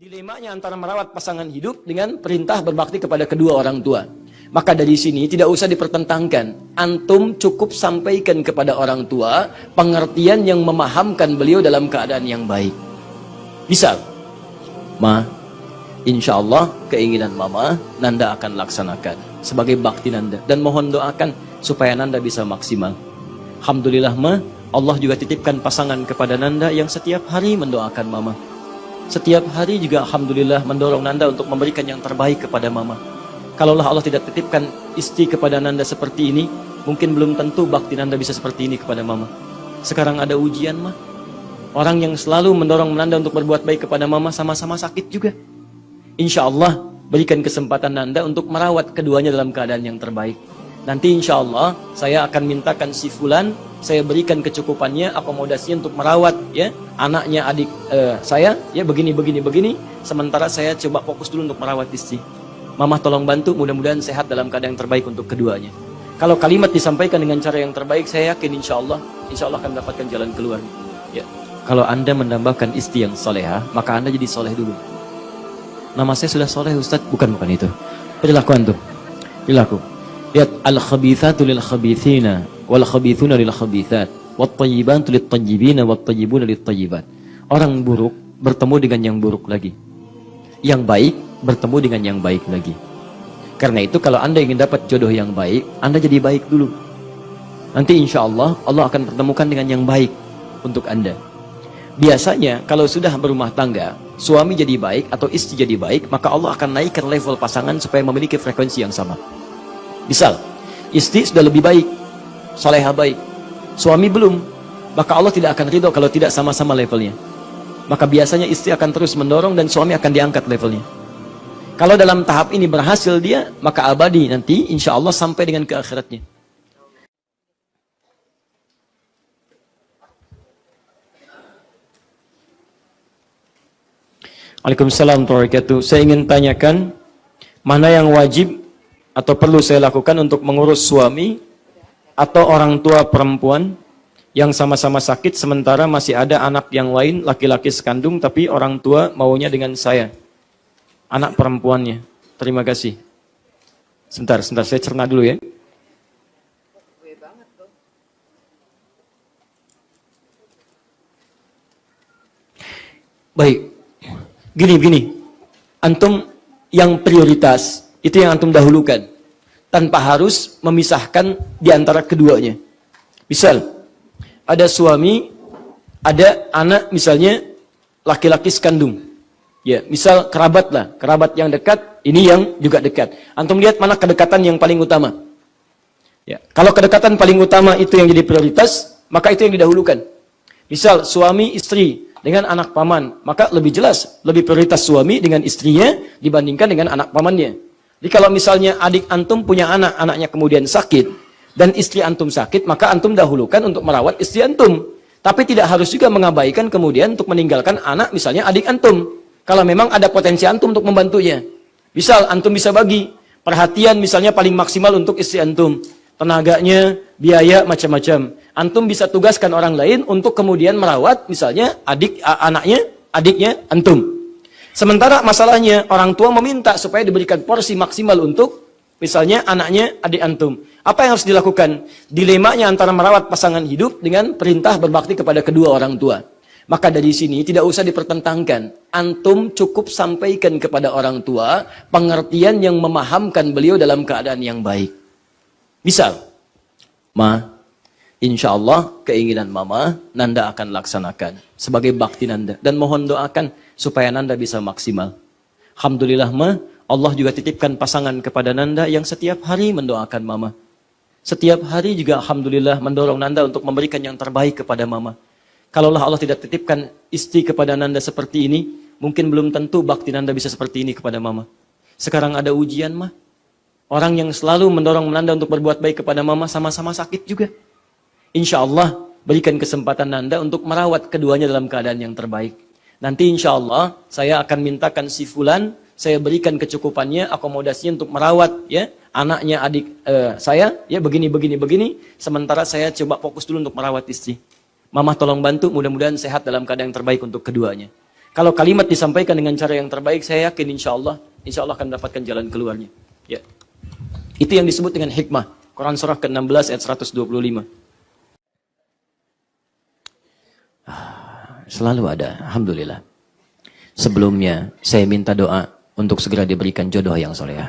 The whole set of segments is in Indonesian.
Dilemanya antara merawat pasangan hidup dengan perintah berbakti kepada kedua orang tua. Maka dari sini tidak usah dipertentangkan. Antum cukup sampaikan kepada orang tua pengertian yang memahamkan beliau dalam keadaan yang baik. Misal, Ma, insya Allah keinginan Mama, Nanda akan laksanakan sebagai bakti Nanda. Dan mohon doakan supaya Nanda bisa maksimal. Alhamdulillah Ma, Allah juga titipkan pasangan kepada Nanda yang setiap hari mendoakan Mama. Setiap hari juga Alhamdulillah mendorong Nanda untuk memberikan yang terbaik kepada Mama. Kalaulah Allah tidak titipkan istri kepada Nanda seperti ini, mungkin belum tentu bakti Nanda bisa seperti ini kepada Mama. Sekarang ada ujian mah. Orang yang selalu mendorong Nanda untuk berbuat baik kepada Mama sama-sama sakit juga. Insya Allah berikan kesempatan Nanda untuk merawat keduanya dalam keadaan yang terbaik. Nanti insya Allah saya akan mintakan si Fulan, saya berikan kecukupannya, akomodasinya untuk merawat ya anaknya adik saya ya begini. Sementara saya coba fokus dulu untuk merawat istri. Mama tolong bantu, mudah-mudahan sehat dalam keadaan yang terbaik untuk keduanya. Kalau kalimat disampaikan dengan cara yang terbaik, saya yakin insya Allah akan mendapatkan jalan keluar. Ya, kalau Anda menambahkan istri yang solehah, maka Anda jadi soleh dulu. Nama saya sudah soleh Ustadz, bukan itu. Perilaku antum, perilaku. Lihat, al-khabithatu lil-khabithina wal-khabithuna lil-khabithat wat-tayyibatu lit-tayyibina wat-tayyibuna lit-tayyibat. Orang buruk bertemu dengan yang buruk lagi. Yang baik bertemu dengan yang baik lagi. Karena itu kalau Anda ingin dapat jodoh yang baik, Anda jadi baik dulu. Nanti insya Allah akan pertemukan dengan yang baik untuk Anda. Biasanya kalau sudah berumah tangga, suami jadi baik atau istri jadi baik, maka Allah akan naikkan level pasangan supaya memiliki frekuensi yang sama. Misal, istri sudah lebih baik, salehah baik, suami belum, maka Allah tidak akan ridho kalau tidak sama-sama levelnya. Maka biasanya istri akan terus mendorong dan suami akan diangkat levelnya. Kalau dalam tahap ini berhasil dia, maka abadi nanti insya Allah sampai dengan ke akhiratnya. Waalaikumsalam warahmatullahi wabarakatuh. Saya ingin tanyakan, mana yang wajib atau perlu saya lakukan untuk mengurus suami atau orang tua perempuan yang sama-sama sakit sementara masih ada anak yang lain laki-laki sekandung tapi orang tua maunya dengan saya, anak perempuannya. Terima kasih. Sebentar saya cerna dulu ya. Baik, gini, antum yang prioritas itu yang antum dahulukan, tanpa harus memisahkan di antara keduanya. Misal, ada suami, ada anak misalnya laki-laki sekandung. Ya, misal kerabat yang dekat, ini yang juga dekat. Antum lihat mana kedekatan yang paling utama. Ya, kalau kedekatan paling utama itu yang jadi prioritas, maka itu yang didahulukan. Misal suami istri dengan anak paman, maka lebih jelas, lebih prioritas suami dengan istrinya dibandingkan dengan anak pamannya. Jadi kalau misalnya adik antum punya anak, anaknya kemudian sakit, dan istri antum sakit, maka antum dahulukan untuk merawat istri antum. Tapi tidak harus juga mengabaikan kemudian untuk meninggalkan anak misalnya adik antum. Kalau memang ada potensi antum untuk membantunya. Misal antum bisa bagi perhatian misalnya paling maksimal untuk istri antum. Tenaganya, biaya, macam-macam. Antum bisa tugaskan orang lain untuk kemudian merawat misalnya adiknya antum. Sementara masalahnya orang tua meminta supaya diberikan porsi maksimal untuk misalnya anaknya adik antum. Apa yang harus dilakukan? Dilemanya antara merawat pasangan hidup dengan perintah berbakti kepada kedua orang tua. Maka dari sini tidak usah dipertentangkan. Antum cukup sampaikan kepada orang tua pengertian yang memahamkan beliau dalam keadaan yang baik. Misal, Ma, insya Allah keinginan Mama, Nanda akan laksanakan sebagai bakti Nanda. Dan mohon doakan supaya Nanda bisa maksimal. Alhamdulillah Ma, Allah juga titipkan pasangan kepada Nanda yang setiap hari mendoakan Mama. Setiap hari juga Alhamdulillah mendorong Nanda untuk memberikan yang terbaik kepada Mama. Kalaulah Allah tidak titipkan istri kepada Nanda seperti ini, mungkin belum tentu bakti Nanda bisa seperti ini kepada Mama. Sekarang ada ujian Ma. Orang yang selalu mendorong Nanda untuk berbuat baik kepada Mama sama-sama sakit juga. Insya Allah berikan kesempatan Nanda untuk merawat keduanya dalam keadaan yang terbaik. Nanti insya Allah saya akan mintakan si Fulan, saya berikan kecukupannya, akomodasinya untuk merawat ya anaknya adik saya ya begini. Sementara saya coba fokus dulu untuk merawat istri. Mama tolong bantu, mudah-mudahan sehat dalam keadaan yang terbaik untuk keduanya. Kalau kalimat disampaikan dengan cara yang terbaik, saya yakin insya Allah akan mendapatkan jalan keluarnya. Ya. Itu yang disebut dengan hikmah. Quran surah ke-16 ayat 125. Selalu ada, alhamdulillah. Sebelumnya, saya minta doa untuk segera diberikan jodoh yang soleh.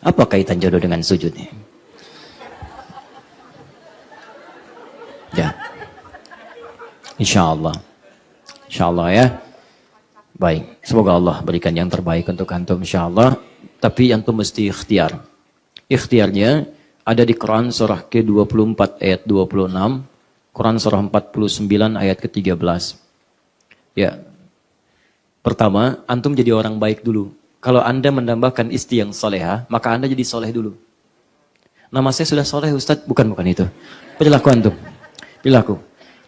Apa kaitan jodoh dengan sujudnya? Ya. Insya Allah ya. Baik, semoga Allah berikan yang terbaik untuk antum insya Allah. Tapi antum mesti ikhtiar. Ikhtiarnya ada di Quran surah ke-24 ayat 26, Quran surah 49 ayat ke-13. Ya. Pertama, antum jadi orang baik dulu. Kalau Anda menambahkan istri yang solehah, maka Anda jadi soleh dulu. Nama saya sudah soleh Ustaz, bukan itu. Perilaku antum. Perilaku.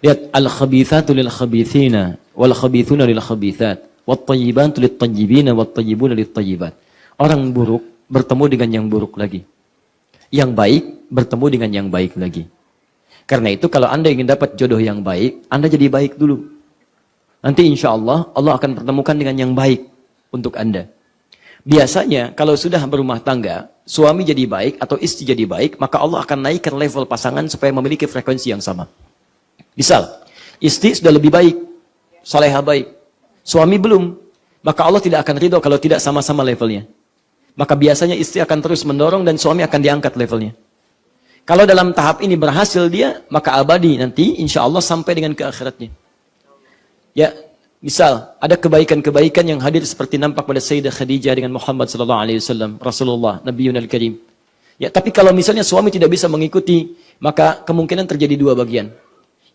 Lihat, al-khabithatu lil-khabithina, wal-khabithuna lil-khabithat, wat-tayyibatu lit-tayyibina, wat-tayyibuna lit-tayyibat. Orang buruk bertemu dengan yang buruk lagi. Yang baik bertemu dengan yang baik lagi. Karena itu kalau Anda ingin dapat jodoh yang baik, Anda jadi baik dulu. Nanti insya Allah akan pertemukan dengan yang baik untuk Anda. Biasanya kalau sudah berumah tangga, suami jadi baik atau istri jadi baik, maka Allah akan naikkan level pasangan supaya memiliki frekuensi yang sama. Misal, istri sudah lebih baik, salehah baik, suami belum, maka Allah tidak akan ridho kalau tidak sama-sama levelnya. Maka biasanya istri akan terus mendorong dan suami akan diangkat levelnya. Kalau dalam tahap ini berhasil dia, maka abadi nanti insya Allah sampai dengan ke akhiratnya. Ya, misal ada kebaikan-kebaikan yang hadir seperti nampak pada Sayyidah Khadijah dengan Muhammad sallallahu alaihi wasallam, Rasulullah, Nabiyuna al-Karim. Ya, tapi kalau misalnya suami tidak bisa mengikuti, maka kemungkinan terjadi dua bagian.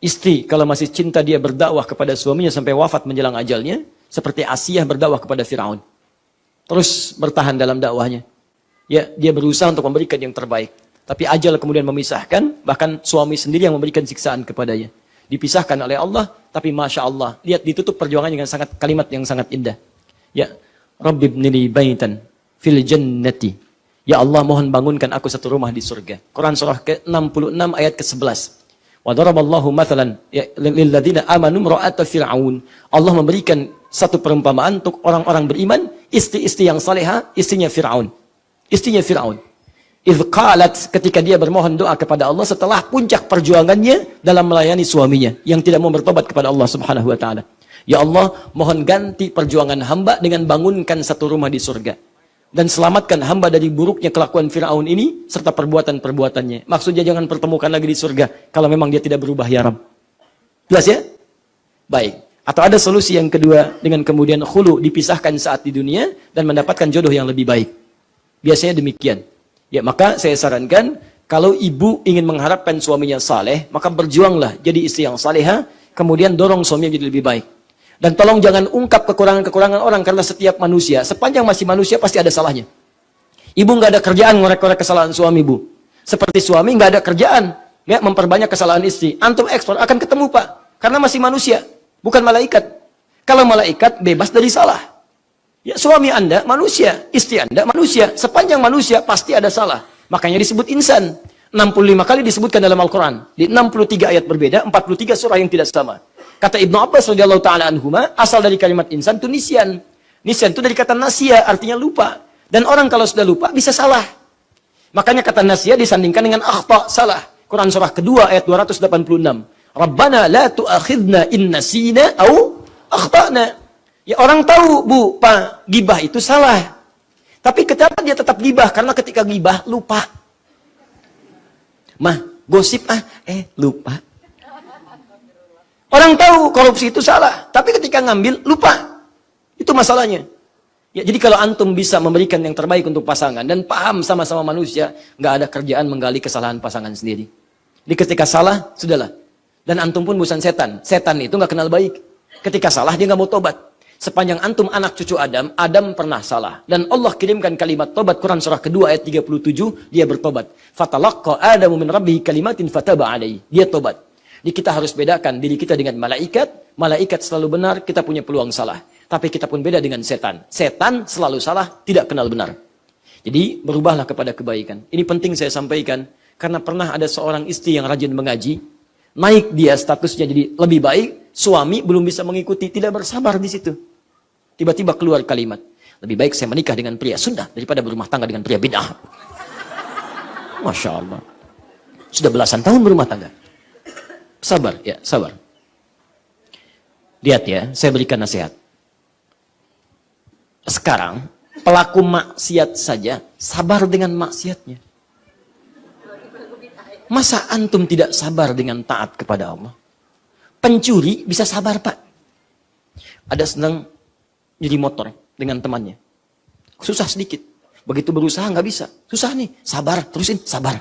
Istri kalau masih cinta dia berdakwah kepada suaminya sampai wafat menjelang ajalnya, seperti Asiyah berdakwah kepada Firaun. Terus bertahan dalam dakwahnya. Ya, dia berusaha untuk memberikan yang terbaik. Tapi ajal kemudian memisahkan, bahkan suami sendiri yang memberikan siksaan kepadanya. Dipisahkan oleh Allah, tapi Masya Allah, lihat ditutup perjuangan dengan kalimat yang sangat indah. Ya, Rabbi ibnili baitan fil jannati. Ya Allah, mohon bangunkan aku satu rumah di surga. Quran surah ke-66 ayat ke-11. Wa daraballahu mathalan lil ladzina amanu imra'ata fir'aun. Allah memberikan satu perumpamaan untuk orang-orang beriman, istri-istri yang salehah, istrinya Firaun. Istrinya Firaun. Idz qalat, ketika dia bermohon doa kepada Allah setelah puncak perjuangannya dalam melayani suaminya yang tidak mau bertobat kepada Allah Subhanahu wa taala. Ya Allah, mohon ganti perjuangan hamba dengan bangunkan satu rumah di surga. Dan selamatkan hamba dari buruknya kelakuan Firaun ini serta perbuatan-perbuatannya. Maksudnya jangan pertemukan lagi di surga kalau memang dia tidak berubah ya Rabb. Jelas ya? Baik. Atau ada solusi yang kedua dengan kemudian khulu, dipisahkan saat di dunia dan mendapatkan jodoh yang lebih baik. Biasanya demikian. Ya, maka saya sarankan kalau ibu ingin mengharapkan suaminya saleh, maka berjuanglah jadi istri yang salehah, kemudian dorong suaminya jadi lebih baik. Dan tolong jangan ungkap kekurangan-kekurangan orang, karena setiap manusia, sepanjang masih manusia pasti ada salahnya. Ibu nggak ada kerjaan ngorek-ngorek kesalahan suami, Bu. Seperti suami nggak ada kerjaan ya memperbanyak kesalahan istri. Antum ekspor akan ketemu, Pak, karena masih manusia, bukan malaikat. Kalau malaikat bebas dari salah. Ya, suami Anda manusia, istri Anda manusia. Sepanjang manusia pasti ada salah. Makanya disebut insan. 65 kali disebutkan dalam Al-Quran. Di 63 ayat berbeda, 43 surah yang tidak sama. Kata Ibnu Abbas radhiyallahu taala anhuma, asal dari kalimat insan itu nisyan. Nisyan itu dari kata nasya, artinya lupa. Dan orang kalau sudah lupa bisa salah. Makanya kata nasya disandingkan dengan akhta, salah. Quran surah kedua ayat 286. Rabbana la tu'akhidna in nasina au akhtana. Ya, orang tahu, Bu, Pak, gibah itu salah. Tapi kenapa dia tetap gibah? Karena ketika gibah lupa. Mah, gosip lupa. Orang tahu korupsi itu salah, tapi ketika ngambil lupa. Itu masalahnya. Ya, jadi kalau antum bisa memberikan yang terbaik untuk pasangan dan paham sama-sama manusia, nggak ada kerjaan menggali kesalahan pasangan sendiri. Jadi ketika salah, sudahlah. Dan antum pun bukan setan. Setan itu nggak kenal baik. Ketika salah dia nggak mau tobat. Sepanjang antum anak cucu Adam, Adam pernah salah. Dan Allah kirimkan kalimat tobat, Quran surah kedua ayat 37, dia bertobat. Fatalaqqa Adamu min rabbihi kalimatin fataba alaihi. Dia tobat. Jadi kita harus bedakan diri kita dengan malaikat. Malaikat selalu benar, kita punya peluang salah. Tapi kita pun beda dengan setan. Setan selalu salah, tidak kenal benar. Jadi berubahlah kepada kebaikan. Ini penting saya sampaikan, karena pernah ada seorang istri yang rajin mengaji. naik dia statusnya jadi lebih baik, suami belum bisa mengikuti, tidak bersabar di situ. Tiba-tiba keluar kalimat, lebih baik saya menikah dengan pria sunnah daripada berumah tangga dengan pria bid'ah. Masya Allah. Sudah belasan tahun berumah tangga. Sabar, ya, sabar. Lihat ya, saya berikan nasihat. Sekarang, pelaku maksiat saja sabar dengan maksiatnya. Masa antum tidak sabar dengan taat kepada Allah? Pencuri bisa sabar, Pak. Ada sedang nyuri motor dengan temannya. Susah sedikit. Begitu berusaha nggak bisa. Susah nih, sabar, terusin, sabar.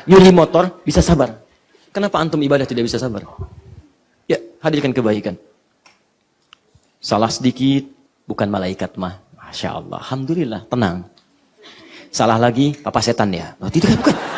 Nyuri motor bisa sabar. Kenapa antum ibadah tidak bisa sabar? Ya, hadirkan kebaikan. Salah sedikit, bukan malaikat mah. Masya Allah, alhamdulillah, tenang. Salah lagi, papa setan ya. Oh, tidak, bukan.